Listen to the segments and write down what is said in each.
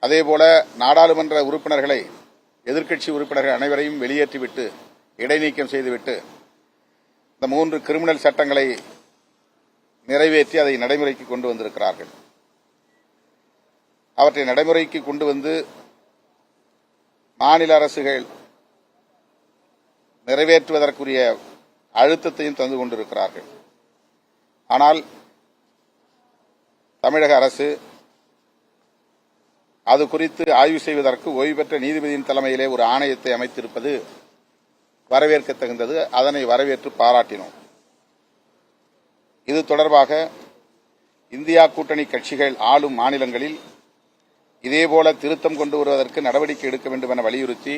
அதேபோல நாடாளுமன்ற உறுப்பினர்களை, எதிர்க்கட்சி உறுப்பினர்கள் அனைவரையும் வெளியேற்றிவிட்டு, இடைநீக்கம் செய்துவிட்டு, இந்த 3 கிரிமினல் சட்டங்களை நிறைவேற்றி அதை நடைமுறைக்கு கொண்டு வந்திருக்கிறார்கள். அவற்றை நடைமுறைக்கு கொண்டு வந்து மாநில அரசுகள் நிறைவேற்றுவதற்குரிய அழுத்தத்தையும் தந்து கொண்டிருக்கிறார்கள். ஆனால் தமிழக அரசு அது குறித்து ஆய்வு செய்வதற்கு ஓய்வு பெற்ற நீதிபதியின் தலைமையிலே ஒரு ஆணையத்தை அமைத்திருப்பது வரவேற்கத்தகுந்தது. அதனை வரவேற்று பாராட்டினோம். இது தொடர்பாக இந்தியா கூட்டணி கட்சிகள் ஆளும் மாநிலங்களில் இதேபோல திருத்தம் கொண்டு வருவதற்கு நடவடிக்கை எடுக்க வேண்டும் என வலியுறுத்தி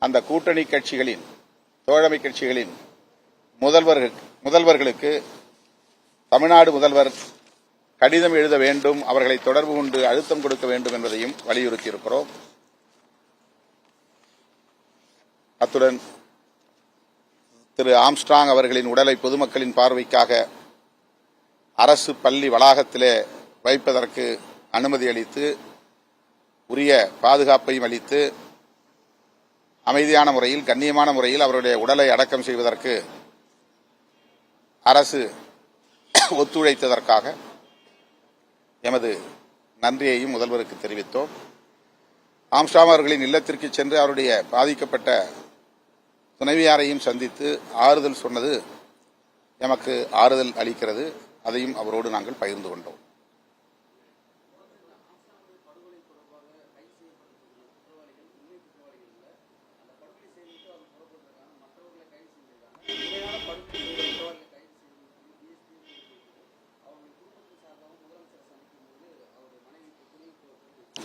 அந்த கூட்டணி கட்சிகளின், தோழமை கட்சிகளின் முதல்வர்களுக்கு தமிழ்நாடு முதல்வர் கடிதம் எழுத வேண்டும், அவர்களை தொடர்பு கொண்டு அழுத்தம் கொடுக்க வேண்டும் என்பதையும் வலியுறுத்தியிருக்கிறோம். அத்துடன் திரு ஆம்ஸ்ட்ராங் அவர்களின் உடலை பொதுமக்களின் பார்வைக்காக அரசு பள்ளி வளாகத்திலே வைப்பதற்கு அனுமதி அளித்து, உரிய பாதுகாப்பையும் அளித்து, அமைதியான முறையில், கண்ணியமான முறையில் அவருடைய உடலை அடக்கம் செய்வதற்கு அரசு ஒத்துழைத்ததற்காக எமது நன்றியையும் முதல்வருக்கு தெரிவித்தோம். ஆம்ஸ்ட்ராங் அவர்களின் இல்லத்திற்கு சென்று அவருடைய பாதிக்கப்பட்ட துணைவியாரையும் சந்தித்து ஆறுதல் சொன்னது எமக்கு ஆறுதல் அளிக்கிறது. அதையும் அவரோடு நாங்கள் பகிர்ந்து கொண்டோம்.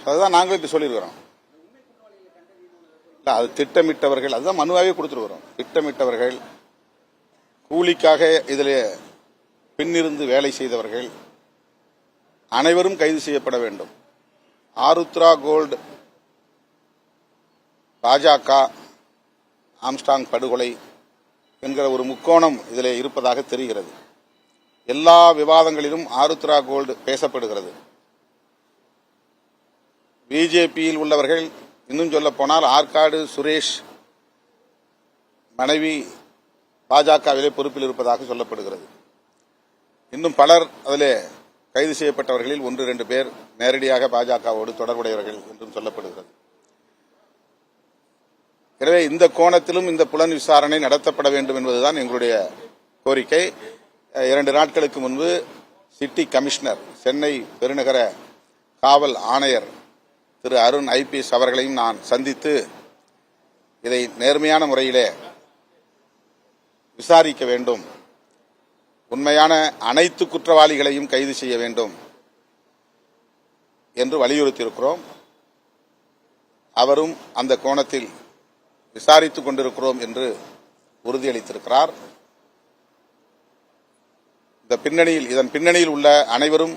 அதுதான் நாங்களும் இப்ப சொல்லியிருக்கிறோம். அது திட்டமிட்டவர்கள், அதுதான் மனுவாவே கொடுத்துருக்கிறோம். திட்டமிட்டவர்கள், கூலிக்காக இதில் பின்னிருந்து வேலை செய்தவர்கள் அனைவரும் கைது செய்யப்பட வேண்டும். ஆருத்ரா கோல்டு, பாஜக, ஆம்ஸ்ட்ராங் படுகொலை என்கிற ஒரு முக்கோணம் இதில் இருப்பதாக தெரிகிறது. எல்லா விவாதங்களிலும் ஆருத்ரா கோல்டு பேசப்படுகிறது. பிஜேபியில் உள்ளவர்கள், இன்னும் சொல்ல போனால் ஆற்காடு சுரேஷ் மனைவி பாஜகவிலே பொறுப்பில் இருப்பதாக சொல்லப்படுகிறது. இன்னும் பலர் அதிலே கைது செய்யப்பட்டவர்களில் 1-2 பேர் நேரடியாக பாஜகவோடு தொடர்புடையவர்கள் என்றும் சொல்லப்படுகிறது. எனவே இந்த கோணத்திலும் இந்த புலன் விசாரணை நடத்தப்பட வேண்டும் என்பதுதான் எங்களுடைய கோரிக்கை. 2 நாட்களுக்கு முன்பு சிட்டி கமிஷனர், சென்னை பெருநகர காவல் ஆணையர் திரு அருண் IPS அவர்களையும் நான் சந்தித்து இதை நேர்மையான முறையிலே விசாரிக்க வேண்டும், உண்மையான அனைத்து குற்றவாளிகளையும் கைது செய்ய வேண்டும் என்று வலியுறுத்தியிருக்கிறோம். அவரும் அந்த கோணத்தில் விசாரித்துக் கொண்டிருக்கிறோம் என்று உறுதியளித்திருக்கிறார். இதன் பின்னணியில் உள்ள அனைவரும்,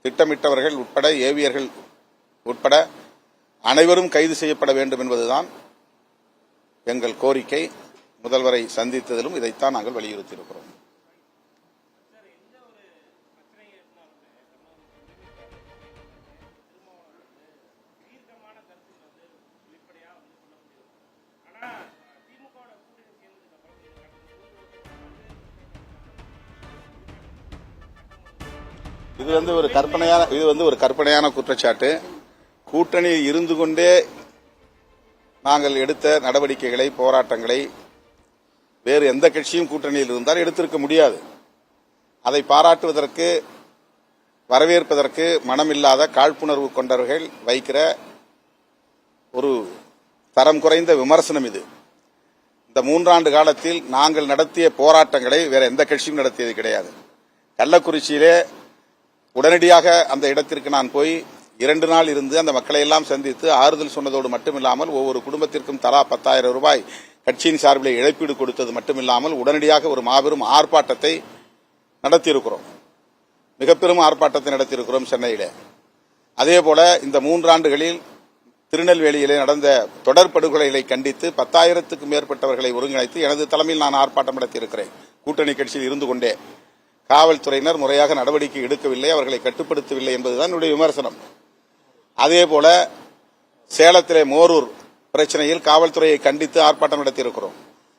திட்டமிட்டவர்கள் உட்பட, ஏவியர்கள் உட்பட அனைவரும் கைது செய்யப்பட வேண்டும் என்பதுதான் எங்கள் கோரிக்கை. முதல்வரை சந்தித்ததிலும் இதைத்தான் நாங்கள் வலியுறுத்தியிருக்கிறோம். இது ஒரு கற்பனையான குற்றச்சாட்டு. கூட்டணியில் இருந்து கொண்டே நாங்கள் எடுத்த நடவடிக்கைகளை, போராட்டங்களை வேறு எந்த கட்சியும் கூட்டணியில் இருந்தால் எடுத்திருக்க முடியாது. அதை பாராட்டுவதற்கு, வரவேற்பதற்கு மனமில்லாத, காழ்ப்புணர்வு கொண்டவர்கள் வைக்கிற ஒரு தரம் குறைந்த விமர்சனம் இது. இந்த 3 ஆண்டு காலத்தில் நாங்கள் நடத்திய போராட்டங்களை வேற எந்த கட்சியும் நடத்தியது கிடையாது. கள்ளக்குறிச்சியிலே உடனடியாக அந்த இடத்திற்கு நான் போய் 2 நாள் இருந்து அந்த மக்களை எல்லாம் சந்தித்து ஆறுதல் சொன்னதோடு மட்டுமில்லாமல், ஒவ்வொரு குடும்பத்திற்கும் தலா 10,000 ரூபாய் கட்சியின் சார்பில் இழப்பீடு கொடுத்தது மட்டுமில்லாமல், உடனடியாக ஒரு மாபெரும் ஆர்ப்பாட்டத்தை நடத்தியிருக்கிறோம். மிக பெரும் ஆர்ப்பாட்டத்தை நடத்தியிருக்கிறோம் சென்னையிலே. அதேபோல இந்த 3 ஆண்டுகளில் திருநெல்வேலியிலே நடந்த தொடர் படுகொலைகளை கண்டித்து 10,000க்கும் மேற்பட்டவர்களை ஒருங்கிணைத்து எனது தலைமையில் நான் ஆர்ப்பாட்டம் நடத்தியிருக்கிறேன். கூட்டணி கட்சியில் இருந்து கொண்டே காவல்துறையினர் முறையாக நடவடிக்கை எடுக்கவில்லை, அவர்களை கட்டுப்படுத்தவில்லை என்பதுதான் என்னுடைய விமர்சனம். அதேபோல சேலத்திலே மோரூர் பிரச்சனையில் காவல்துறையை கண்டித்து ஆர்ப்பாட்டம் நடத்தியிருக்கிறோம்.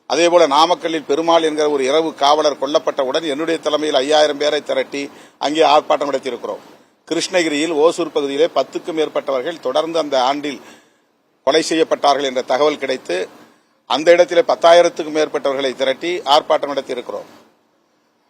அதேபோல நாமக்கல்லில் பெருமாள் என்கிற ஒரு இரவு காவலர் கொல்லப்பட்டவுடன் என்னுடைய தலைமையில் 5000 பேரை திரட்டி அங்கே ஆர்ப்பாட்டம் நடத்தியிருக்கிறோம். கிருஷ்ணகிரியில் ஓசூர் பகுதியிலே 10க்கும் மேற்பட்டவர்கள் தொடர்ந்து அந்த ஆண்டில் கொலை செய்யப்பட்டார்கள் என்ற தகவல் கிடைத்து அந்த இடத்திலே 10,000க்கும் மேற்பட்டவர்களை திரட்டி ஆர்ப்பாட்டம் நடத்தியிருக்கிறோம்.